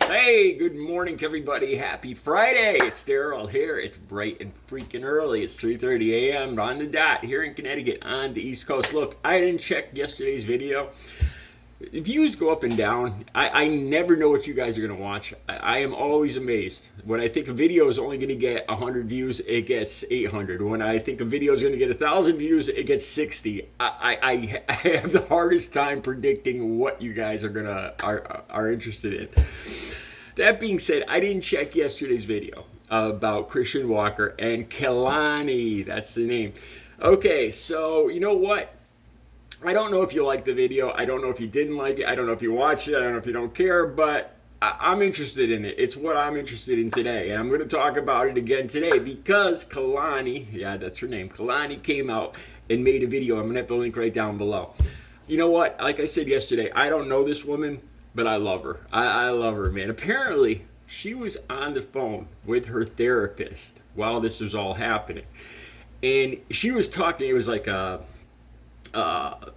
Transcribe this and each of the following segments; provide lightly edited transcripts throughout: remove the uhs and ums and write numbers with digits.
Hey, good morning to everybody. Happy Friday. It's Daryl here. It's bright and freaking early. It's 3:30 a.m. on the dot here in Connecticut on the East Coast. Look, I didn't check yesterday's video. The views go up and down. I never know what you guys are going to watch. I am always amazed. When I think a video is only going to get 100 views, it gets 800. When I think a video is going to get 1,000 views, it gets 60. I have the hardest time predicting what you guys are interested in. That being said, I didn't check yesterday's video about Christian Walker and Kelani. That's the name. Okay, so you know what? I don't know if you liked the video. I don't know if you didn't like it. I don't know if you watched it. I don't know if you don't care, but I'm interested in it. It's what I'm interested in today. And I'm going to talk about it again today because Kelani, yeah, that's her name, Kelani came out and made a video. I'm going to have the link right down below. You know what? Like I said yesterday, I don't know this woman, but I love her. I love her, man. Apparently, she was on the phone with her therapist while this was all happening. And she was talking, it was like a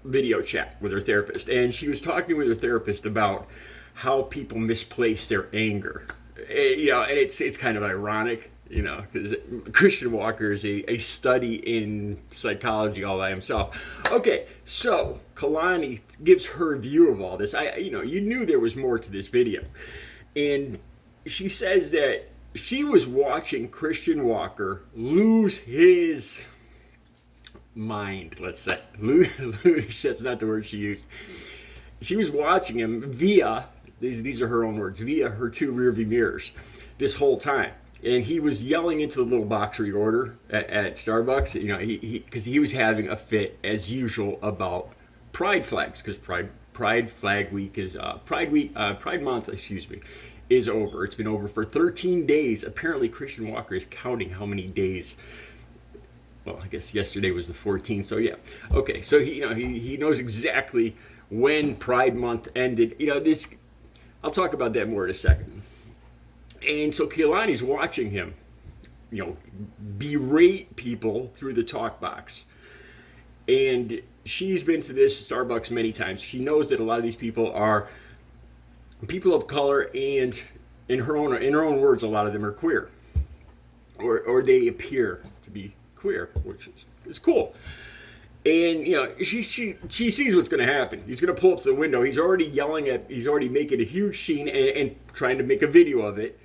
video chat with her therapist, and she was talking with her therapist about how people misplace their anger. And it's kind of ironic, because Christian Walker is a study in psychology all by himself. Okay, so Kelani gives her view of all this. You knew there was more to this video, and she says that she was watching Christian Walker lose his mind, let's say. That's not the word she used. She was watching him via, these are her own words, via her two rearview mirrors this whole time. And he was yelling into the little box reorder at Starbucks, because he was having a fit as usual about pride flags, because Pride Flag Week is, Pride Month, is over. It's been over for 13 days. Apparently Christian Walker is counting how many days. Well, I guess yesterday was the 14th, so yeah. Okay, so he knows exactly when Pride Month ended. I'll talk about that more in a second. And so Kelani's watching him, berate people through the talk box. And she's been to this Starbucks many times. She knows that a lot of these people are people of color, and in her own words, a lot of them are queer, or they appear to be queer, which is cool. And she sees what's going to happen. He's going to pull up to the window. He's already making a huge scene and trying to make a video of it.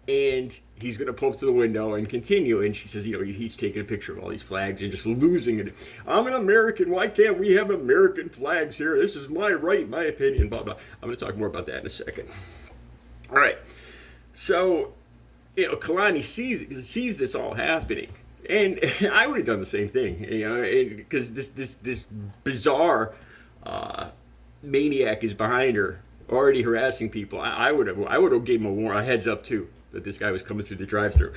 And he's going to pull up to the window and continue. And she says, he's taking a picture of all these flags and just losing it. I'm an American. Why can't we have American flags here? This is my right, my opinion, blah, blah. I'm going to talk more about that in a second. All right. So, Kelani sees this all happening. And I would have done the same thing, because this bizarre maniac is behind her, already harassing people. I would have gave him a heads up too, that this guy was coming through the drive-thru,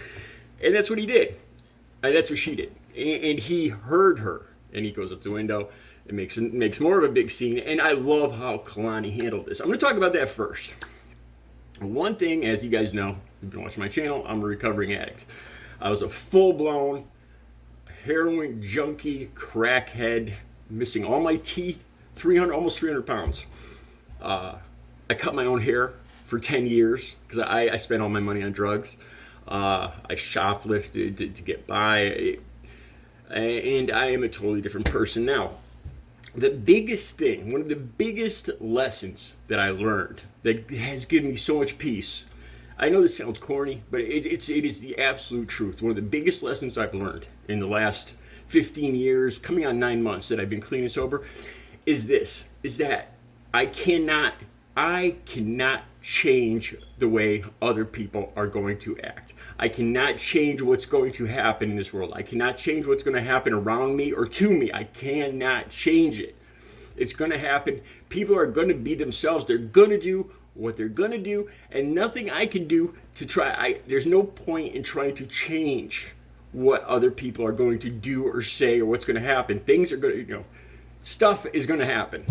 and that's what he did, and that's what she did. And he heard her, and he goes up the window and makes more of a big scene. And I love how Kelani handled this. I'm going to talk about that first. One thing, as you guys know, you've been watching my channel, I'm a recovering addict. I was a full-blown heroin junkie, crackhead, missing all my teeth, almost 300 pounds. I cut my own hair for 10 years because I spent all my money on drugs. I shoplifted to get by, and I am a totally different person now. The biggest thing, one of the biggest lessons that I learned that has given me so much peace, I know this sounds corny, but it is the absolute truth. One of the biggest lessons I've learned in the last 15 years, coming on 9 months that I've been clean and sober, is that I cannot change the way other people are going to act. I cannot change what's going to happen in this world. I cannot change what's going to happen around me or to me. I cannot change it. It's going to happen. People are going to be themselves. They're going to do what they're going to do, and nothing I can do to try. There's no point in trying to change what other people are going to do or say or what's going to happen. Things are going to, stuff is going to happen.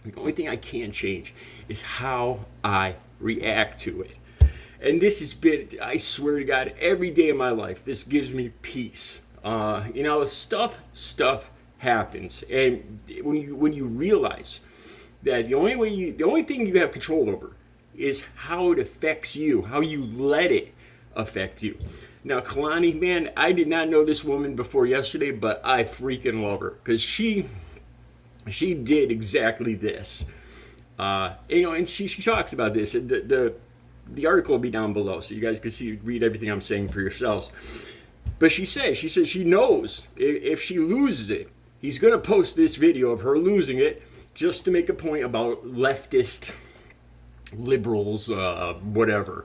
The only thing I can change is how I react to it. And this has been, I swear to God, every day of my life, this gives me peace. Stuff happens. And when you realize that the only thing you have control over is how it affects you, how you let it affect you. Now, Kalani, man, I did not know this woman before yesterday, but I freaking love her because she did exactly this. And she talks about this. The article will be down below, so you guys can read everything I'm saying for yourselves. But she says she knows if she loses it, he's going to post this video of her losing it just to make a point about leftist liberals, whatever.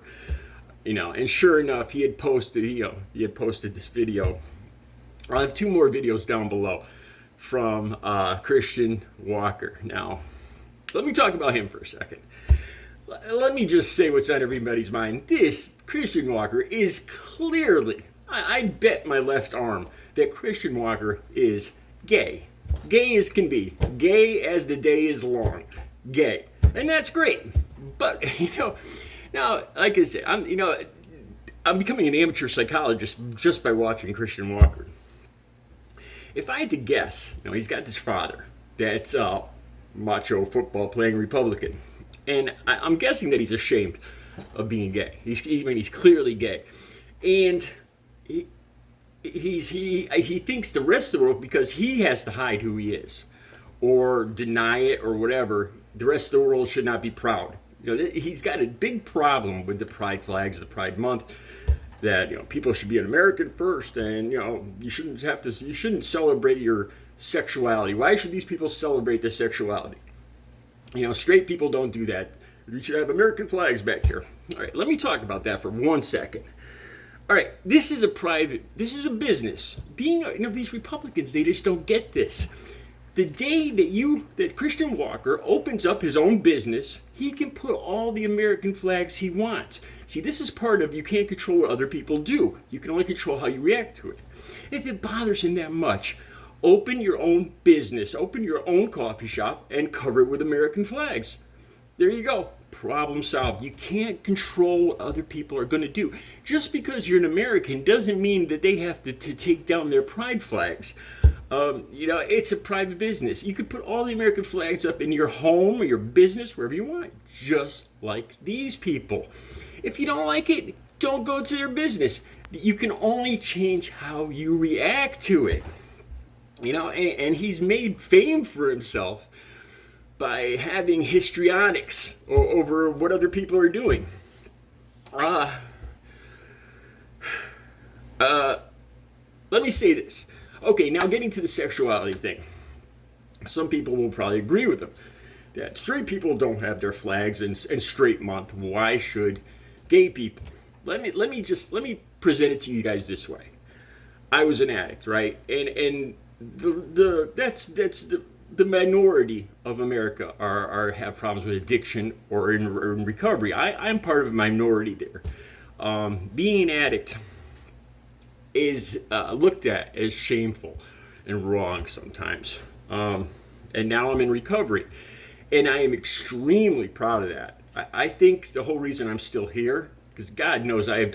And sure enough, he had posted this video. I'll have 2 more videos down below from Christian Walker. Now, let me talk about him for a second. Let me just say what's on everybody's mind. This Christian Walker is clearly, I bet my left arm that Christian Walker is gay. Gay as can be. Gay as the day is long. Gay. And that's great. But, now, like I said, I'm becoming an amateur psychologist just by watching Christian Walker. If I had to guess, he's got this father that's a macho football playing Republican. And I'm guessing that he's ashamed of being gay. He's clearly gay. And he thinks the rest of the world, because he has to hide who he is or deny it or whatever, the rest of the world should not be proud. He's got a big problem with the pride flags, the Pride Month, that people should be an American first, and you shouldn't celebrate your sexuality. Why should these people celebrate their sexuality? Straight people don't do that. We should have American flags back here. All right, let me talk about that for 1 second. All right, this is a business. These Republicans, they just don't get this. The day that Christian Walker opens up his own business, he can put all the American flags he wants. See, this is part of, you can't control what other people do. You can only control how you react to it. If it bothers him that much, open your own business, open your own coffee shop, and cover it with American flags. There you go. Problem solved. You can't control what other people are going to do. Just because you're an American doesn't mean that they have to take down their pride flags. It's a private business. You could put all the American flags up in your home or your business, wherever you want, just like these people. If you don't like it, don't go to their business. You can only change how you react to it. And he's made fame for himself by having histrionics over what other people are doing. Let me say this. Okay, now getting to the sexuality thing. Some people will probably agree with him that straight people don't have their flags in straight month. Why should gay people? Let me present it to you guys this way. I was an addict, right? And that's the minority of America have problems with addiction or in recovery. I'm part of a minority there. Being an addict is looked at as shameful and wrong sometimes. And now I'm in recovery, and I am extremely proud of that. I think the whole reason I'm still here, because God knows I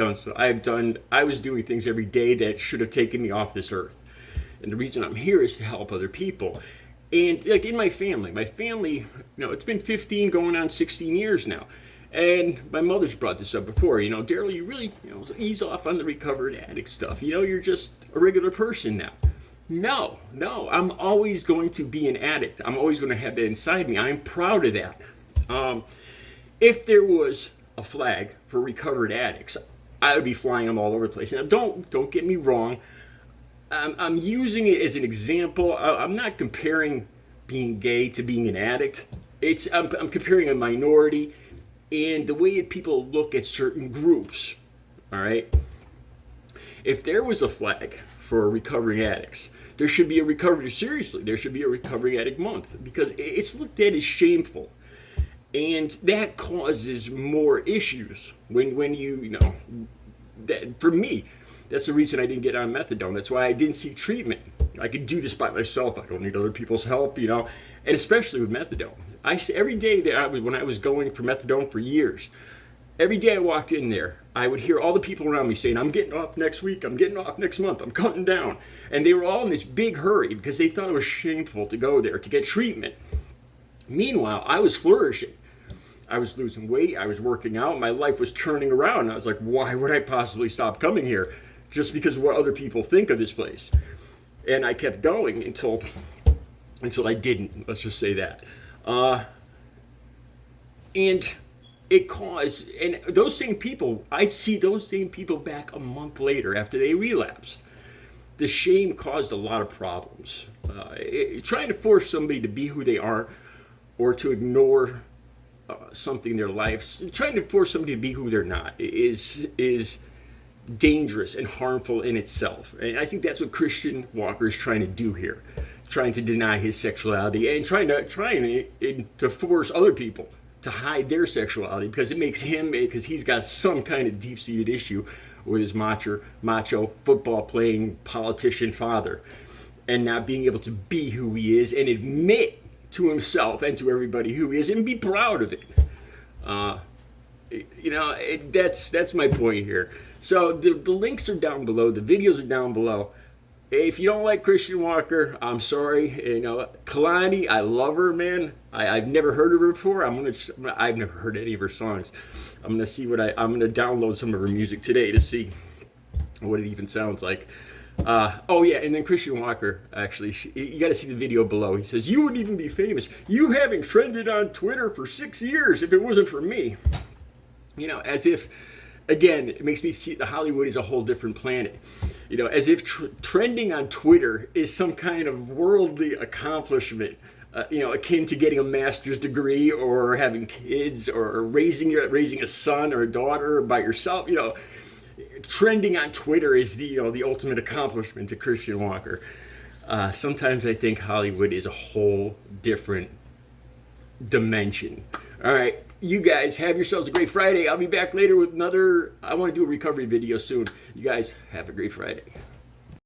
was doing things every day that should have taken me off this earth. And the reason I'm here is to help other people. And like in my family, it's been 15 going on 16 years now. And my mother's brought this up before, Daryl, you really, ease off on the recovered addict stuff. You're just a regular person now. No, I'm always going to be an addict. I'm always going to have that inside me. I'm proud of that. If there was a flag for recovered addicts, I would be flying them all over the place. Now, don't get me wrong. I'm using it as an example. I'm not comparing being gay to being an addict. I'm comparing a minority and the way that people look at certain groups. All right. If there was a flag for recovering addicts, there should be a recovery. Seriously, there should be a recovering addict month, because it's looked at as shameful, and that causes more issues when you that for me. That's the reason I didn't get on methadone. That's why I didn't seek treatment. I could do this by myself. I don't need other people's help, and especially with methadone. Every day when I was going for methadone for years, every day I walked in there, I would hear all the people around me saying, I'm getting off next week, I'm getting off next month, I'm cutting down. And they were all in this big hurry because they thought it was shameful to go there to get treatment. Meanwhile, I was flourishing. I was losing weight. I was working out. My life was turning around. I was like, why would I possibly stop coming here? Just because of what other people think of this place. And I kept going until I didn't. Let's just say that. And it caused, and those same people, I see those same people back a month later after they relapsed. The shame caused a lot of problems. Trying to force somebody to be who they are or to ignore something in their life, trying to force somebody to be who they're not is dangerous and harmful in itself. And I think that's what Christian Walker is trying to do here, trying to deny his sexuality and trying to force other people to hide their sexuality because it makes him, because he's got some kind of deep-seated issue with his macho football playing politician father, and not being able to be who he is and admit to himself and to everybody who he is and be proud of it. That's my point here. So the links are down below. The videos are down below. If you don't like Christian Walker, I'm sorry. Kelani, I love her, man. I've never heard of her before. I've never heard any of her songs. I'm gonna see I'm gonna download some of her music today to see what it even sounds like. Oh yeah, and then Christian Walker, actually, you got to see the video below. He says, "You wouldn't even be famous. You haven't trended on Twitter for 6 years if it wasn't for me." As if, again, it makes me see Hollywood is a whole different planet. As if trending on Twitter is some kind of worldly accomplishment, akin to getting a master's degree or having kids or raising a son or a daughter by yourself. Trending on Twitter is the ultimate accomplishment to Christian Walker. Sometimes I think Hollywood is a whole different dimension. All right, you guys have yourselves a great Friday. I'll be back later with another. I want to do a recovery video soon. You guys have a great Friday.